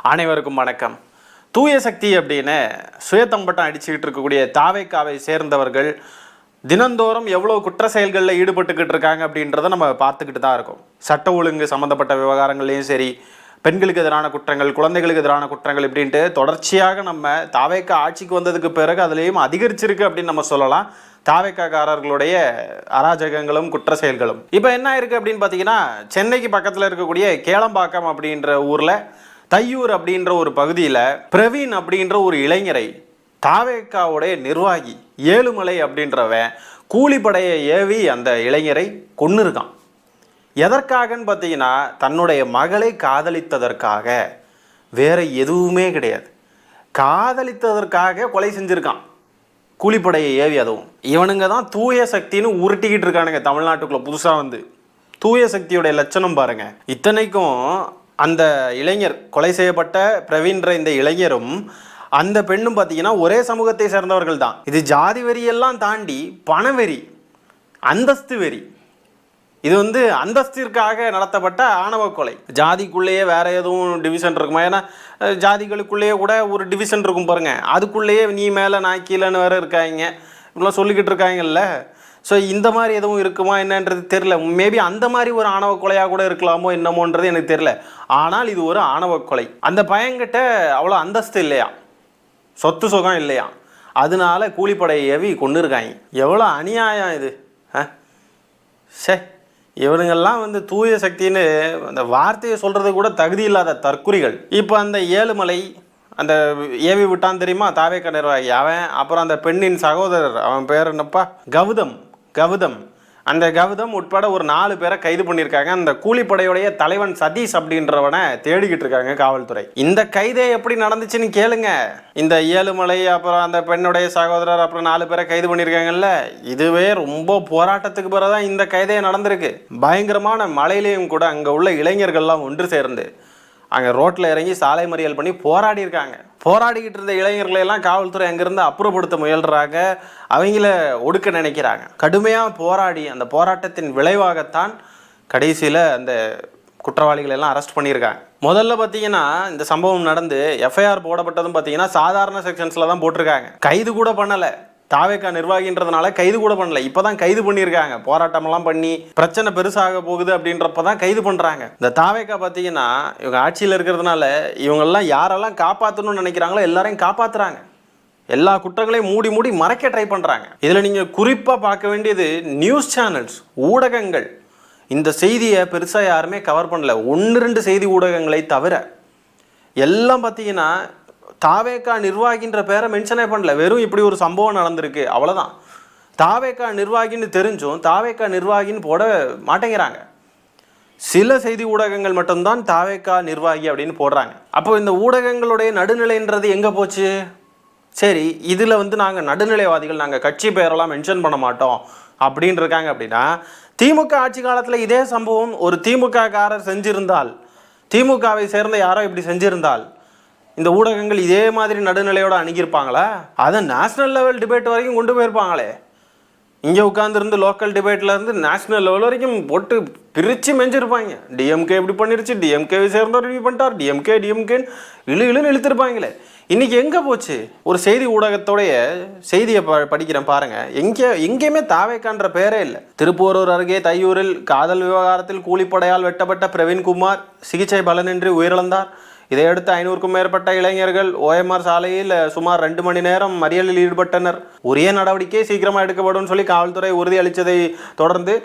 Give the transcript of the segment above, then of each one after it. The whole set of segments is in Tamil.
அனைவருக்கும் வணக்கம். தூய சக்தி அப்படின்னு சுயத்தம்பட்டம் அடிச்சுக்கிட்டு இருக்கக்கூடிய தாவேக்காவை சேர்ந்தவர்கள் தினந்தோறும் எவ்வளோ குற்ற செயல்களில் ஈடுபட்டுக்கிட்டு இருக்காங்க அப்படின்றத நம்ம பார்த்துக்கிட்டு தான் இருக்கோம். சட்ட ஒழுங்கு சம்மந்தப்பட்ட விவகாரங்கள்லையும் சரி, பெண்களுக்கு எதிரான குற்றங்கள், குழந்தைகளுக்கு எதிரான குற்றங்கள் இப்படின்ட்டு தொடர்ச்சியாக நம்ம தாவேக்கா ஆட்சிக்கு வந்ததுக்கு பிறகு அதுலேயும் அதிகரிச்சிருக்கு அப்படின்னு நம்ம சொல்லலாம். தாவேக்காரர்களுடைய அராஜகங்களும் குற்ற செயல்களும் இப்போ என்ன இருக்குது அப்படின்னு பார்த்தீங்கன்னா, சென்னைக்கு பக்கத்தில் இருக்கக்கூடிய கேளம்பாக்கம் அப்படின்ற ஊரில் தையூர் அப்படின்ற ஒரு பகுதியில் பிரவீன் அப்படின்ற ஒரு இளைஞரை தாவேக்காவுடைய நிர்வாகி ஏழுமலை அப்படின்றவன் கூலிப்படையை ஏவி அந்த இளைஞரை கொன்று இருக்கான். எதற்காகன்னு பார்த்தீங்கன்னா, தன்னுடைய மகளை காதலித்ததற்காக, வேற எதுவுமே கிடையாது. காதலித்ததற்காக கொலை செஞ்சுருக்கான், கூலிப்படையை ஏவி. அதுவும் இவனுங்க தான் தூய சக்தின்னு உருட்டிக்கிட்டு இருக்கானுங்க தமிழ்நாட்டுக்குள்ளே புதுசாக வந்து. தூய சக்தியோடைய லட்சணம் பாருங்க. இத்தனைக்கும் அந்த இளைஞர், கொலை செய்யப்பட்ட பிரவீன்ற இந்த இளைஞரும் அந்த பெண்ணும் பார்த்தீங்கன்னா ஒரே சமூகத்தை சேர்ந்தவர்கள் தான். இது ஜாதி வெறியெல்லாம் தாண்டி பணவெறி, அந்தஸ்து வெறி. இது வந்து அந்தஸ்திற்காக நடத்தப்பட்ட ஆணவ கொலை. ஜாதிக்குள்ளேயே வேற எதுவும் டிவிஷன் இருக்குமா? ஏன்னா ஜாதிகளுக்குள்ளேயே கூட ஒரு டிவிஷன் இருக்கும் பாருங்க, அதுக்குள்ளேயே நீ மேலே நான் கீழேன்னு வேற இருக்காங்க, இப்படிலாம் சொல்லிக்கிட்டு இருக்காங்கல்ல. ஸோ இந்த மாதிரி எதுவும் இருக்குமா என்னன்றது தெரில. மேபி அந்த மாதிரி ஒரு ஆணவ கொலையாக கூட இருக்கலாமோ என்னமோன்றது எனக்கு தெரில. ஆனால் இது ஒரு ஆணவ கொலை. அந்த பையன்கிட்ட அவ்வளோ அந்தஸ்து இல்லையா, சொத்து சுகம் இல்லையா, அதனால கூலிப்படையை ஏவி கொண்டு இருக்காங்க. எவ்வளோ அநியாயம் இது! சே, இவனுங்கெல்லாம் வந்து தூய சக்தின்னு அந்த வார்த்தையை சொல்கிறது கூட தகுதி இல்லாத தற்குறிகள். இப்போ அந்த ஏழுமலை அந்த ஏவி விட்டான் தெரியுமா, தாவேக்கா நிர்வாகி அவன். அப்புறம் அந்த பெண்ணின் சகோதரர், அவன் பேர் என்னப்பா, கவுதம். அந்த கவுதம் உட்பட ஒரு 4 பேரை கைது பண்ணியிருக்காங்க. அந்த கூலிப்படையுடைய தலைவன் சதீஷ் அப்படின்றவனை தேடிக்கிட்டு இருக்காங்க காவல்துறை. இந்த கைதே எப்படி நடந்துச்சுன்னு கேளுங்க. இந்த ஏழுமலை, அப்புறம் அந்த பெண்ணுடைய சகோதரர், அப்புறம் 4 பேரை கைது பண்ணியிருக்காங்கல்ல, இதுவே ரொம்ப போராட்டத்துக்கு பிறகுதான் இந்த கைதே நடந்திருக்கு. பயங்கரமான மழையிலையும் கூட அங்கே உள்ள இளைஞர்கள்லாம் ஒன்று சேர்ந்து அங்கே ரோட்டில் இறங்கி சாலை மறியல் பண்ணி போராடி இருக்காங்க. போராடிக்கிட்டு இருந்த இளைஞர்களையெல்லாம் காவல்துறை அங்கேருந்து அப்புறப்படுத்த முயல்றாங்க, அவங்கள ஒடுக்க நினைக்கிறாங்க. கடுமையாக போராடி அந்த போராட்டத்தின் விளைவாகத்தான் கடைசியில் அந்த குற்றவாளிகள் எல்லாம் அரெஸ்ட் பண்ணியிருக்காங்க. முதல்ல பார்த்தீங்கன்னா இந்த சம்பவம் நடந்து எஃப்ஐஆர் போடப்பட்டதும் பார்த்தீங்கன்னா சாதாரண செக்ஷன்ஸில் தான் போட்டிருக்காங்க, கைது கூட பண்ணலை. தாவேக்கா நிர்வாகின்றதுனால கைது கூட பண்ணல. இப்போதான் கைது பண்ணியிருக்காங்க. போராட்டமெல்லாம் பண்ணி பிரச்சனை பெருசாக போகுது அப்படின்றப்ப தான் கைது பண்ணுறாங்க. இந்த தாவேக்கா பார்த்தீங்கன்னா இவங்க ஆட்சியில் இருக்கிறதுனால இவங்கெல்லாம் யாரெல்லாம் காப்பாற்றணும்னு நினைக்கிறாங்களோ எல்லாரையும் காப்பாற்றுறாங்க. எல்லா குற்றங்களையும் மூடி மறைக்க ட்ரை பண்ணுறாங்க. இதில் நீங்கள் குறிப்பாக பார்க்க வேண்டியது நியூஸ் சேனல்ஸ், ஊடகங்கள். இந்த செய்தியை பெருசாக யாருமே கவர் பண்ணல. 1-2 செய்தி ஊடகங்களை தவிர எல்லாம் பார்த்தீங்கன்னா தாவேக்கா நிர்வாகின்ற பேரை மென்ஷனே பண்ணல. வெறும் இப்படி ஒரு சம்பவம் நடந்திருக்கு, அவ்வளோதான். தாவேக்கா நிர்வாகின்னு தெரிஞ்சும் தாவேக்கா நிர்வாகின்னு போட மாட்டேங்கிறாங்க. சில செய்தி ஊடகங்கள் மட்டும்தான் தாவேக்கா நிர்வாகி அப்படின்னு போடுறாங்க. அப்போ இந்த ஊடகங்களுடைய நடுநிலைன்றது எங்கே போச்சு? சரி, இதில் வந்து நாங்கள் நடுநிலைவாதிகள், நாங்கள் கட்சி பெயரெல்லாம் மென்ஷன் பண்ண மாட்டோம் அப்படின்னு இருக்காங்க. அப்படின்னா திமுக ஆட்சி காலத்தில் இதே சம்பவம் ஒரு திமுக காரர் செஞ்சிருந்தால், திமுகவை சேர்ந்த யாரோ இப்படி செஞ்சிருந்தால் இந்த ஊடகங்கள் இதே மாதிரி நடுநிலையோடு அணுகியிருப்பாங்களா? அதை நேஷ்னல் லெவல் டிபேட் வரைக்கும் கொண்டு போயிருப்பாங்களே. இங்கே உட்காந்துருந்து லோக்கல் டிபேட்லேருந்து நேஷ்னல் லெவல் வரைக்கும் போட்டு பிரித்து மெஞ்சிருப்பாங்க. டிஎம்கே இப்படி பண்ணிருச்சு, டிஎம்கேவை சேர்ந்தவர் இப்படி பண்ணிட்டார், டிஎம்கேன்னு இழுன்னு இழுத்துருப்பாங்களே. இன்றைக்கி எங்கே போச்சு? ஒரு செய்தி ஊடகத்தோடைய செய்தியை படிக்கிறேன் பாருங்கள். எங்கேயுமே தாவேக்கான்ற பேரே இல்லை. திருப்பூரூர் அருகே தையூரில் காதல் விவகாரத்தில் கூலிப்படையால் வெட்டப்பட்ட பிரவீன்குமார் சிகிச்சை பலனின்றி உயிரிழந்தார். இதையடுத்து 500க்கும் மேற்பட்ட இளைஞர்கள் OMR சாலையில் சுமார் 2 மணி நேரம் மறியலில் ஈடுபட்டனர். உரிய நடவடிக்கை சீக்கிரமாக எடுக்கப்படும் சொல்லி காவல்துறை உறுதி அளித்ததை தொடர்ந்து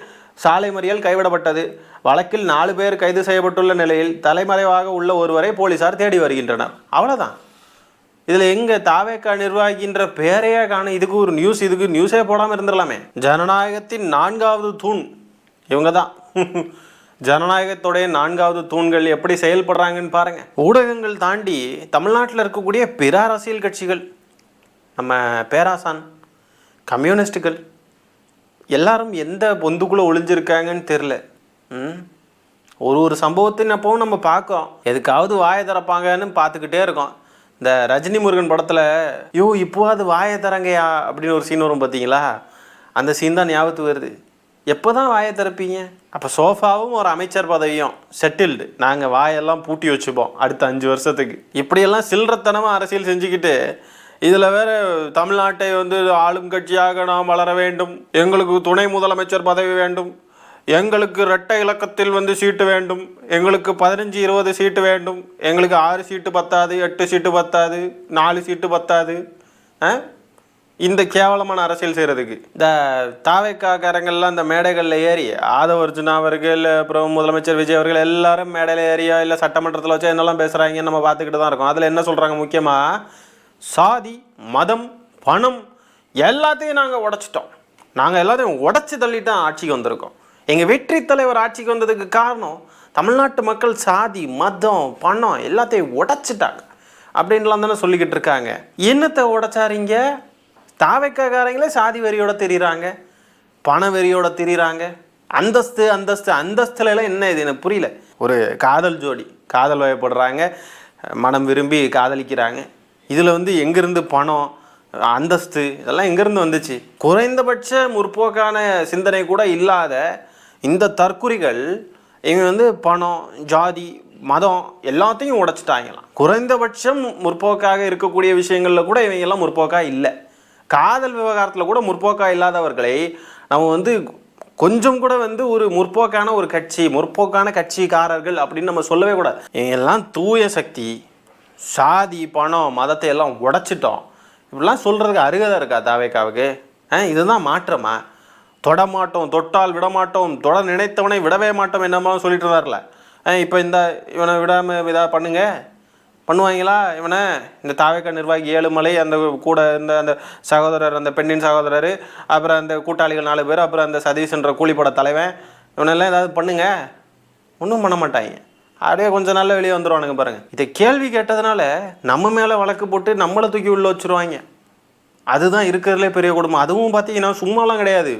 சாலை மறியல் கைவிடப்பட்டது. வழக்கில் 4 பேர் கைது செய்யப்பட்டுள்ள நிலையில் தலைமறைவாக உள்ள ஒருவரை போலீசார் தேடி வருகின்றனர். அவ்வளோதான். இதில் எங்கே தாவேக்கா நிர்வாகின்ற பேரையே காண. இதுக்கு நியூஸே போடாமல் இருந்துடலாமே. ஜனநாயகத்தின் 4வது தூண் இவங்க தான். ஜனநாயகத்துடைய 4வது தூண்கள் எப்படி செயல்படுறாங்கன்னு பாருங்கள். ஊடகங்கள் தாண்டி தமிழ்நாட்டில் இருக்கக்கூடிய பிற அரசியல் கட்சிகள், நம்ம பேராசான், கம்யூனிஸ்டுகள் எல்லாரும் எந்த பொந்துக்குள்ளே ஒளிஞ்சிருக்காங்கன்னு தெரில. ஒரு சம்பவத்தின் அப்பவும் நம்ம பார்க்குறோம், எதுக்காவது வாயை திறப்பாங்கன்னு பார்த்துக்கிட்டே இருக்கோம். இந்த ரஜினி முருகன் படத்தில் இப்போது அது வாயை தரங்கயா அப்படின்னு ஒரு சீன் வரும் பார்த்தீங்களா? அந்த சீன் தான் ஞாபகத்துக்கு வருது. எப்போ தான் வாயை திறப்பீங்க? அப்போ சோஃபாவும் ஒரு அமைச்சர் பதவியும் செட்டில்டு, நாங்கள் வாயெல்லாம் பூட்டி வச்சுப்போம் அடுத்த 5 வருஷத்துக்கு. இப்படியெல்லாம் சில்லறத்தனமாக அரசியல் செஞ்சுக்கிட்டு இதில் வேறு தமிழ்நாட்டை வந்து ஆளும் கட்சியாக நாம் வளர வேண்டும், எங்களுக்கு துணை முதலமைச்சர் பதவி வேண்டும், எங்களுக்கு இரட்டை இலக்கத்தில் வந்து சீட்டு வேண்டும், எங்களுக்கு 15-20 சீட்டு வேண்டும், எங்களுக்கு 6 சீட்டு பத்தாது, 8 சீட்டு பத்தாது, 4 சீட்டு பத்தாது. இந்த கேவலமான அரசியல் செய்கிறதுக்கு இந்த தாவேக்காரங்கள்லாம் இந்த மேடைகளில் ஏறி ஆதவ அர்ஜுனா அவர்கள், அப்புறம் முதலமைச்சர் விஜய் அவர்கள் எல்லாரும் மேடையில் ஏறியா இல்லை சட்டமன்றத்தில் வச்சா என்னெல்லாம் பேசுகிறாங்கன்னு நம்ம பார்த்துக்கிட்டு தான் இருக்கோம். அதில் என்ன சொல்கிறாங்க, முக்கியமாக சாதி, மதம், பணம் எல்லாத்தையும் நாங்கள் உடைச்சிட்டோம், நாங்கள் எல்லாத்தையும் உடைச்சி தள்ளிட்டு தான் ஆட்சிக்கு வந்திருக்கோம். எங்கள் வெற்றி தலைவர் ஆட்சிக்கு வந்ததுக்கு காரணம் தமிழ்நாட்டு மக்கள் சாதி, மதம், பணம் எல்லாத்தையும் உடைச்சிட்டாங்க அப்படின்லாம் தானே சொல்லிக்கிட்டு இருக்காங்க. என்னத்தை உடைச்சாரிங்க? தாவேக்காரங்களே சாதி வெறியோட தெரியுறாங்க, பண வெறியோட தெரியுறாங்க, அந்தஸ்து அந்தஸ்து அந்தஸ்துல எல்லாம் என்ன இது எனக்கு புரியல. ஒரு காதல் ஜோடி காதல் வயப்படுறாங்க, மனம் விரும்பி காதலிக்கிறாங்க, இதில் வந்து எங்கேருந்து பணம் அந்தஸ்து இதெல்லாம் எங்கேருந்து வந்துச்சு? குறைந்தபட்ச முற்போக்கான சிந்தனை கூட இல்லாத இந்த தற்குறிகள் இவங்க வந்து பணம், ஜாதி, மதம் எல்லாத்தையும் உடைச்சிட்டாங்களாம். குறைந்தபட்சம் முற்போக்காக இருக்கக்கூடிய விஷயங்களில் கூட இவங்கெல்லாம் முற்போக்காக இல்லை. காதல் விவகாரத்தில் கூட முற்போக்காக இல்லாதவர்களை நம்ம வந்து கொஞ்சம் கூட வந்து ஒரு முற்போக்கான ஒரு கட்சி, முற்போக்கான கட்சிக்காரர்கள் அப்படின்னு நம்ம சொல்லவே கூடாது. எல்லாம் தூய சக்தி, சாதி, பணம், மதத்தை எல்லாம் உடைச்சிட்டோம் இப்படிலாம் சொல்கிறதுக்கு அருகதை இருக்கா தாவேக்காவுக்கு? இதுதான் மாற்றமா? தொடமாட்டோம், தொட்டால் விடமாட்டோம், தொட நினைத்தவனை விடவே மாட்டோம் என்னமா சொல்லிட்டு இருந்தார்ல. இப்போ இந்த இவனை விடாமல் இதாக பண்ணுவாங்களா? இவனை இந்த தாவேக்கா நிர்வாகி ஏழுமலை, அந்த கூட இந்த அந்த சகோதரர், அந்த பெண்ணின் சகோதரர், அப்புறம் அந்த கூட்டாளிகள் 4 பேர், அப்புறம் அந்த சதீஷ்ன்ற கூலிப்பட தலைவன், இவனெல்லாம் ஏதாவது பண்ணுங்க, ஒன்றும் பண்ண மாட்டாங்க. அப்படியே கொஞ்சம் நாளில் வெளியே வந்துடுவானுங்க பாருங்கள். இதை கேள்வி கேட்டதுனால நம்ம மேலே வழக்கு போட்டு நம்மளை தூக்கி உள்ளே வச்சுருவாங்க. அதுதான் இருக்கிறதுலே பெரிய குடும்பம். அதுவும் பார்த்தீங்கன்னா சும்மாலாம் கிடையாது,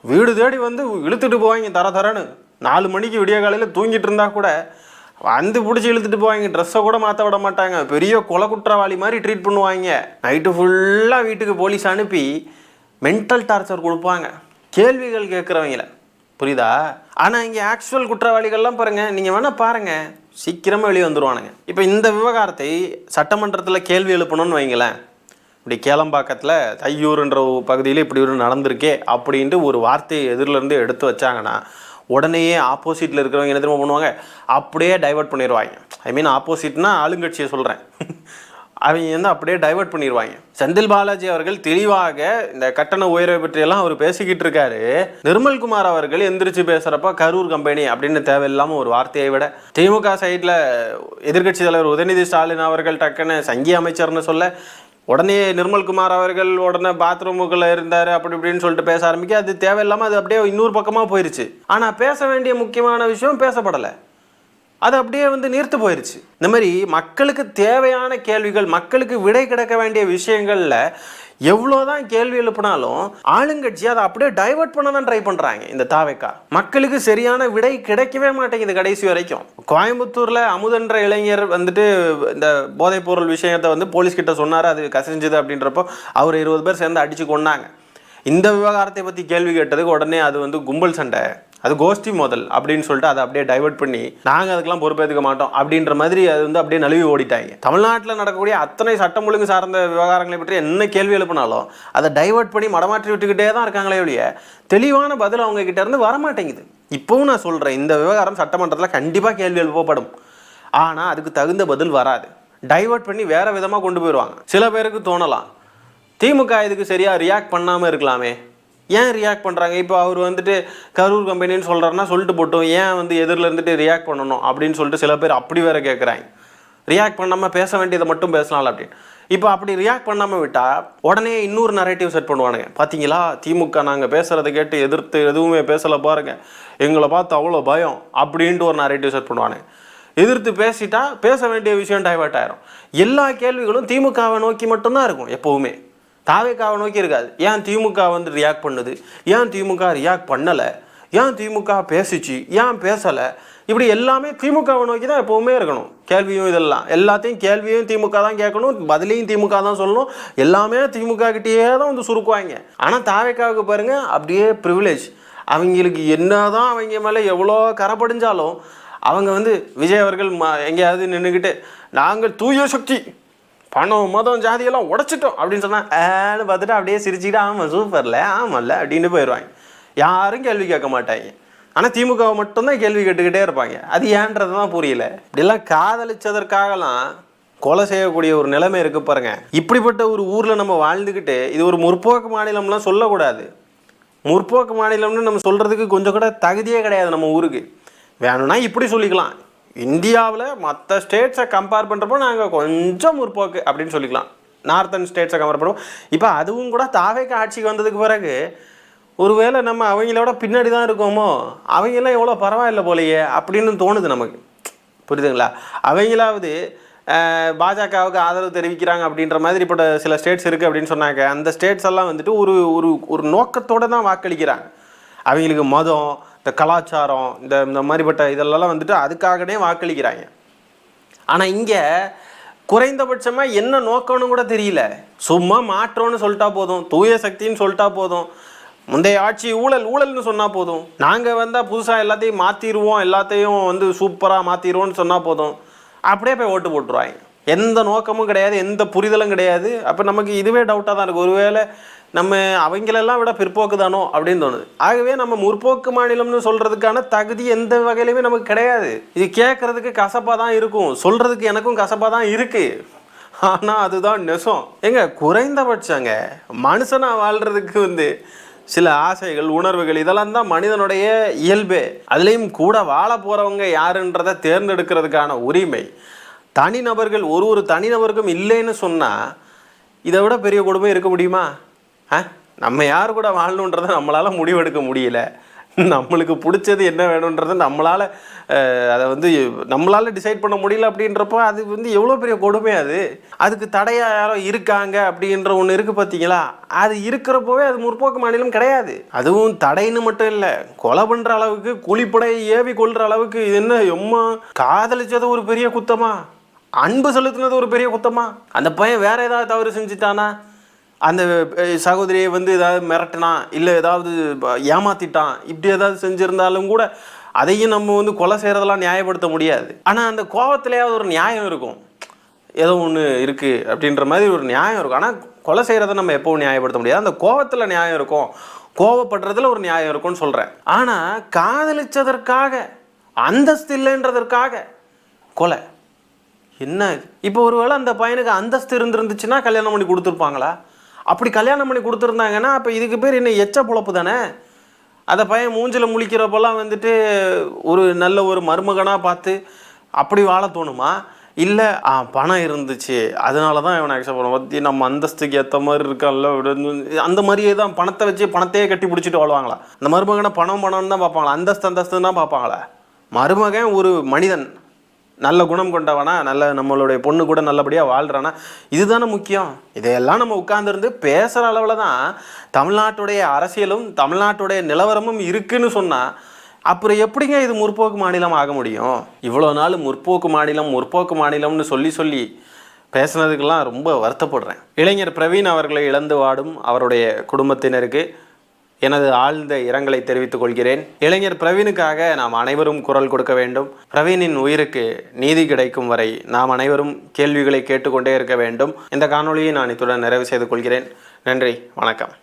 வீடு தேடி வந்து இழுத்துட்டு போவாங்க தரன்னு. 4 மணிக்கு விடிய காலையில் தூங்கிட்டு இருந்தா கூட வந்து பிடிச்சி இழுத்துட்டு போவாங்க, ட்ரெஸ்ஸை கூட மாற்ற விட மாட்டாங்க, பெரிய கொலை குற்றவாளி மாதிரி ட்ரீட் பண்ணுவாங்க. நைட்டு ஃபுல்லாக வீட்டுக்கு போலீஸ் அனுப்பி மென்டல் டார்ச்சர் கொடுப்பாங்க கேள்விகள் கேட்குறவங்கள, புரியுதா? ஆனால் இங்கே ஆக்சுவல் குற்றவாளிகள்லாம் பாருங்கள், நீங்கள் வேணால் பாருங்கள், சீக்கிரமாக வெளியே வந்துடுவானுங்க. இப்போ இந்த விவகாரத்தை சட்டமன்றத்தில் கேள்வி எழுப்பணும்னு வைங்களேன், இப்படி கேளம்பாக்கத்தில் தையூருன்ற பகுதியில் இப்படி ஒரு நடந்திருக்கே அப்படின்ட்டு ஒரு வார்த்தையை எதிரிலேருந்து எடுத்து வச்சாங்கன்னா உடனேயே ஆப்போசிட்டில் இருக்கிறவங்க என்ன தெரியுமா பண்ணுவாங்க, அப்படியே டைவர்ட் பண்ணிடுவாங்க. ஐ மீன் ஆப்போசிட்னா ஆளுங்கட்சியை சொல்கிறேன், அவங்க வந்து அப்படியே டைவர்ட் பண்ணிடுவாங்க. செந்தில் பாலாஜி அவர்கள் தெளிவாக இந்த கட்டண உயர்வை பற்றியெல்லாம் அவர் பேசிக்கிட்டு இருக்காரு. நிர்மல்குமார் அவர்கள் எந்திரிச்சு பேசுகிறப்ப கரூர் கம்பெனி அப்படின்னு தேவையில்லாமல் ஒரு வார்த்தையை விட, திமுக சைடில் எதிர்கட்சி தலைவர் உதயநிதி ஸ்டாலின் அவர்கள் டக்குன்னு சங்கி அமைச்சர்னு சொல்ல, உடனே நிர்மல்குமார் அவர்கள் உடனே பாத்ரூமுக்குள்ளே இருந்தார் அப்படி இப்படின்னு சொல்லிட்டு பேச ஆரம்பிக்க, அது தேவையில்லாமல் அது அப்படியே இன்னொரு பக்கமாக போயிடுச்சு. ஆனால் பேச வேண்டிய முக்கியமான விஷயம் பேசப்படலை, அது அப்படியே வந்து நீர்த்து போயிடுச்சு. இந்த மாதிரி மக்களுக்கு தேவையான கேள்விகள், மக்களுக்கு விடை கிடைக்க வேண்டிய விஷயங்களில் எவ்வளோதான் கேள்வி எழுப்பினாலும் ஆளுங்கட்சி அதை அப்படியே டைவர்ட் பண்ண தான் ட்ரை பண்ணுறாங்க. இந்த தாவேக்கா மக்களுக்கு சரியான விடை கிடைக்கவே மாட்டேங்குது கடைசி வரைக்கும். கோயம்புத்தூரில் அமுதன்ற இளைஞர் வந்துட்டு இந்த போதைப்பொருள் விஷயத்தை வந்து போலீஸ்கிட்ட சொன்னார், அது கசிஞ்சுது அப்படின்றப்போ அவர் 20 பேர் சேர்ந்து அடித்து கொண்டாங்க. இந்த விவகாரத்தை பற்றி கேள்வி கேட்டதுக்கு உடனே அது வந்து கும்பல் சண்டை, அது கோஷ்டி மோதல் அப்படின்னு சொல்லிட்டு அதை அப்படியே டைவர்ட் பண்ணி நாங்கள் அதுக்கெல்லாம் பொறுப்பேற்றுக்க மாட்டோம் அப்படின்ற மாதிரி அது வந்து அப்படியே நழுவி ஓடிட்டாங்க. தமிழ்நாட்டில் நடக்கக்கூடிய அத்தனை சட்டம் ஒழுங்கு சார்ந்த விவகாரங்களை பற்றி என்ன கேள்வி எழுப்பினாலும் அதை டைவர்ட் பண்ணி மடமாற்றி விட்டுக்கிட்டே தான் இருக்காங்களே ஒழிய தெளிவான பதில் அவங்க கிட்ட இருந்து வரமாட்டேங்குது. இப்போவும் நான் சொல்கிறேன், இந்த விவகாரம் சட்டமன்றத்தில் கண்டிப்பாக கேள்வி எழுப்பப்படும், ஆனால் அதுக்கு தகுந்த பதில் வராது, டைவர்ட் பண்ணி வேறு விதமாக கொண்டு போயிடுவாங்க. சில பேருக்கு தோணலாம், திமுக இதுக்கு சரியாக ரியாக்ட் பண்ணாமல் இருக்கலாமே, ஏன் ரியாக்ட் பண்ணுறாங்க? இப்போ அவர் வந்துட்டு கரூர் கம்பெனின்னு சொல்கிறாருன்னா சொல்லிட்டு போட்டோம், ஏன் வந்து எதிரில் இருந்துட்டு ரியாக்ட் பண்ணணும் அப்படின்னு சொல்லிட்டு சில பேர் அப்படி வேறு கேட்குறாங்க. ரியாக்ட் பண்ணாமல் பேச வேண்டியதை மட்டும் பேசலாம் அப்படின்னு. இப்போ அப்படி ரியாக்ட் பண்ணாமல் விட்டால் உடனே இன்னொரு நரேட்டிவ் செட் பண்ணுவானுங்க. பார்த்தீங்களா, திமுக நாங்கள் பேசுகிறத கேட்டு எதிர்த்து எதுவுமே பேசலை பாருங்கள், எங்களை பார்த்து அவ்வளோ பயம் அப்படின்ட்டு ஒரு நரேட்டிவ் செட் பண்ணுவானுங்க. எதிர்த்து பேசிட்டா பேச வேண்டிய விஷயம் டைவர்ட் ஆயிரும். எல்லா கேள்விகளும் திமுகவை நோக்கி மட்டும்தான் இருக்கும் எப்போவுமே, தாவேக்காவை நோக்கி இருக்காது. ஏன் திமுக வந்து ரியாக்ட் பண்ணுது, ஏன் திமுக ரியாக்ட் பண்ணலை, ஏன் திமுக பேசிச்சு, ஏன் பேசலை, இப்படி எல்லாமே திமுகவை நோக்கி தான் எப்போவுமே இருக்கணும். கேள்வியும் இதெல்லாம் எல்லாத்தையும் கேள்வியும் திமுக தான் கேட்கணும், பதிலையும் திமுக தான் சொல்லணும், எல்லாமே திமுக கிட்டேயே தான் வந்து சுருக்குவாங்க. ஆனால் தாவேக்காவுக்கு பாருங்கள் அப்படியே ப்ரிவிலேஜ், அவங்களுக்கு என்னதான் அவங்க மேலே எவ்வளோ கரை படிஞ்சாலும் அவங்க வந்து விஜய் அவர்கள் எங்கேயாவது நின்றுக்கிட்டு நாங்கள் தூய சக்தி பணம் மதம் ஜாதியெல்லாம் உடைச்சிட்டோம் அப்படின்னு சொன்னால் ஏன்னு பார்த்துட்டு அப்படியே சிரிச்சுக்கிட்டு ஆமாம் சூப்பரில் ஆமாம்ல அப்படின்னு போயிடுவாங்க. யாரும் கேள்வி கேட்க மாட்டாங்க. ஆனால் திமுகவை மட்டும்தான் கேள்வி கேட்டுக்கிட்டே இருப்பாங்க. அது ஏன்றது தான் புரியல. இப்படிலாம் காதலிச்சதற்காகலாம் கொலை செய்யக்கூடிய ஒரு நிலைமை இருக்கு பாருங்க. இப்படிப்பட்ட ஒரு ஊரில் நம்ம வாழ்ந்துக்கிட்டு இது ஒரு முற்போக்கு மாநிலம்லாம் சொல்லக்கூடாது. முற்போக்கு மாநிலம்னு நம்ம சொல்கிறதுக்கு கொஞ்சம் கூட தகுதியே கிடையாது நம்ம ஊருக்கு. வேணும்னா இப்படி சொல்லிக்கலாம், இந்தியாவில் மற்ற ஸ்டேட்ஸை கம்பேர் பண்ணுறப்போ நாங்கள் கொஞ்சம் முற்போக்கு அப்படின்னு சொல்லிக்கலாம். நார்த்தன் ஸ்டேட்ஸை கம்பேர் பண்ணுவோம். இப்போ அதுவும் கூட தாவேக்கு ஆட்சிக்கு வந்ததுக்கு பிறகு ஒருவேளை நம்ம அவங்களோட பின்னாடி தான் இருக்கோமோ, அவங்கெல்லாம் எவ்வளோ பரவாயில்லை போலையே அப்படின்னு தோணுது நமக்கு. புரியுதுங்களா? அவங்களாவது பாஜகவுக்கு ஆதரவு தெரிவிக்கிறாங்க அப்படின்ற மாதிரி இப்போ சில ஸ்டேட்ஸ் இருக்குது அப்படின்னு சொன்னாங்க. அந்த ஸ்டேட்ஸ் எல்லாம் வந்துட்டு ஒரு ஒரு ஒரு நோக்கத்தோடு தான் வாக்களிக்கிறாங்க. அவங்களுக்கு மதம், இந்த கலாச்சாரம், இந்த மாதிரிப்பட்ட இதெல்லாம் வந்துட்டு அதுக்காகவே வாக்களிக்கிறாங்க. ஆனால் இங்கே குறைந்தபட்சமாக என்ன நோக்கம்னு கூட தெரியல. சும்மா மாற்றோன்னு சொல்லிட்டா போதும், தூய சக்தின்னு சொல்லிட்டா போதும், முந்தைய ஆட்சி ஊழல்னு சொன்னால் போதும், நாங்கள் வந்தால் புதுசாக எல்லாத்தையும் மாற்றிடுவோம், எல்லாத்தையும் வந்து சூப்பராக மாற்றிடுவோன்னு சொன்னால் போதும், அப்படியே போய் ஓட்டு போட்டுருவாங்க. எந்த நோக்கமும் கிடையாது, எந்த புரிதலும் கிடையாது. அப்போ நமக்கு இதுவே டவுட்டாக தான் இருக்குது. ஒருவேளை நம்ம அவங்களெல்லாம் விட பிற்போக்கு தானோ அப்படின்னு தோணுது. ஆகவே நம்ம முற்போக்கு மாநிலம்னு சொல்கிறதுக்கான தகுதி எந்த வகையிலுமே நமக்கு கிடையாது. இது கேட்குறதுக்கு கசப்பாக தான் இருக்கும், சொல்கிறதுக்கு எனக்கும் கசப்பாக தான் இருக்குது. ஆனால் அதுதான் நெசம். குறைந்தபட்சங்க மனுஷனாக வாழ்கிறதுக்கு வந்து சில ஆசைகள், உணர்வுகள், இதெல்லாம் தான் மனிதனுடைய இயல்பே. அதுலேயும் கூட வாழ போகிறவங்க யாருன்றதை தேர்ந்தெடுக்கிறதுக்கான உரிமை தனிநபர்கள் ஒரு தனிநபருக்கும் இல்லைன்னு சொன்னால் இதை விட பெரிய கொடுமை இருக்க முடியுமா? நம்ம யார் கூட வாழணுன்றதை நம்மளால் முடிவெடுக்க முடியல. நம்மளுக்கு பிடிச்சது என்ன வேணுன்றதை நம்மளால் அதை வந்து நம்மளால் டிசைட் பண்ண முடியல அப்படின்றப்போ அது வந்து எவ்வளோ பெரிய கொடுமை. அதுக்கு தடையாக யாரோ இருக்காங்க அப்படின்ற ஒன்று இருக்குது பார்த்தீங்களா? அது இருக்கிறப்போவே அது முற்போக்கு மாநிலம் கிடையாது. அதுவும் தடைன்னு மட்டும் இல்லை, கொலை பண்ணுற அளவுக்கு, கூலிப்படையை ஏவி கொள்கிற அளவுக்கு. இது என்ன எம்மா காதலிச்சது ஒரு பெரிய குத்தமா? அன்பு செலுத்தினது ஒரு பெரிய குத்தமா? அந்த பையன் வேற ஏதாவது தவறு செஞ்சுட்டானா, அந்த சகோதரியை வந்து ஏதாவது மிரட்டினான், இல்லை ஏதாவது ஏமாத்திட்டான், இப்படி ஏதாவது செஞ்சுருந்தாலும் கூட அதையும் நம்ம வந்து கொலை செய்கிறதெல்லாம் நியாயப்படுத்த முடியாது. ஆனால் அந்த கோபத்திலேயாவது ஒரு நியாயம் இருக்கும், ஏதோ ஒன்று இருக்குது அப்படின்ற மாதிரி ஒரு நியாயம் இருக்கும். ஆனால் கொலை செய்கிறத நம்ம எப்போவும் நியாயப்படுத்த முடியாது. அந்த கோபத்தில் நியாயம் இருக்கும், கோபப்படுறதுல ஒரு நியாயம் இருக்கும்னு சொல்கிறேன். ஆனால் காதலிச்சதற்காக, அந்தஸ்து இல்லைன்றதற்காக கொலை என்ன? இப்போ ஒருவேளை அந்த பையனுக்கு அந்தஸ்து இருந்துருந்துச்சுன்னா கல்யாணம் பண்ணி கொடுத்துருப்பாங்களா? அப்படி கல்யாணம் பண்ணி கொடுத்துருந்தாங்கன்னா அப்போ இதுக்கு பேர் என்ன எச்ச பொழப்பு தானே? அந்த பையன் மூஞ்சில் முழிக்கிறப்பெல்லாம் வந்துட்டு ஒரு நல்ல ஒரு மருமகனாக பார்த்து அப்படி வாழ தோணுமா? இல்லை பணம் இருந்துச்சு அதனால தான் இவனை அக்செப்ட் பண்ணுவோம், பற்றி நம்ம அந்தஸ்துக்கு ஏற்ற மாதிரி இருக்கான்ல, அந்த மாதிரியே தான் பணத்தை வச்சு பணத்தையே கட்டி பிடிச்சிட்டு வாழ்வாங்களா? அந்த மருமகனை பணம்னு தான் பார்ப்பாங்களா? அந்தஸ்துன்னு தான் பார்ப்பாங்களா? மருமகன் ஒரு மனிதன், நல்ல குணம் கொண்டவனா, நல்ல நம்மளுடைய பொண்ணு கூட நல்லபடியாக வாழ்கிறானா, இதுதானே முக்கியம். இதையெல்லாம் நம்ம உட்கார்ந்துருந்து பேசுகிற அளவில் தான் தமிழ்நாட்டுடைய அரசியலும் தமிழ்நாட்டுடைய நிலவரமும் இருக்குன்னு சொன்னால் அப்புறம் எப்படிங்க இது முற்போக்கு மாநிலம் ஆக முடியும்? இவ்வளோ நாள் முற்போக்கு மாநிலம்னு சொல்லி பேசுனதுக்கெல்லாம் ரொம்ப வருத்தப்படுறேன். இளைஞர் பிரவீன் அவர்களை இழந்து வாடும் அவருடைய குடும்பத்தினருக்கு எனது ஆழ்ந்த இரங்கலை தெரிவித்துக் கொள்கிறேன். இளைஞர் பிரவீனுக்காக நாம் அனைவரும் குரல் கொடுக்க வேண்டும். பிரவீனின் உயிருக்கு நீதி கிடைக்கும் வரை நாம் அனைவரும் கேள்விகளை கேட்டுக்கொண்டே இருக்க வேண்டும். இந்த காணொளியை நான் இத்துடன் நிறைவு செய்து கொள்கிறேன். நன்றி, வணக்கம்.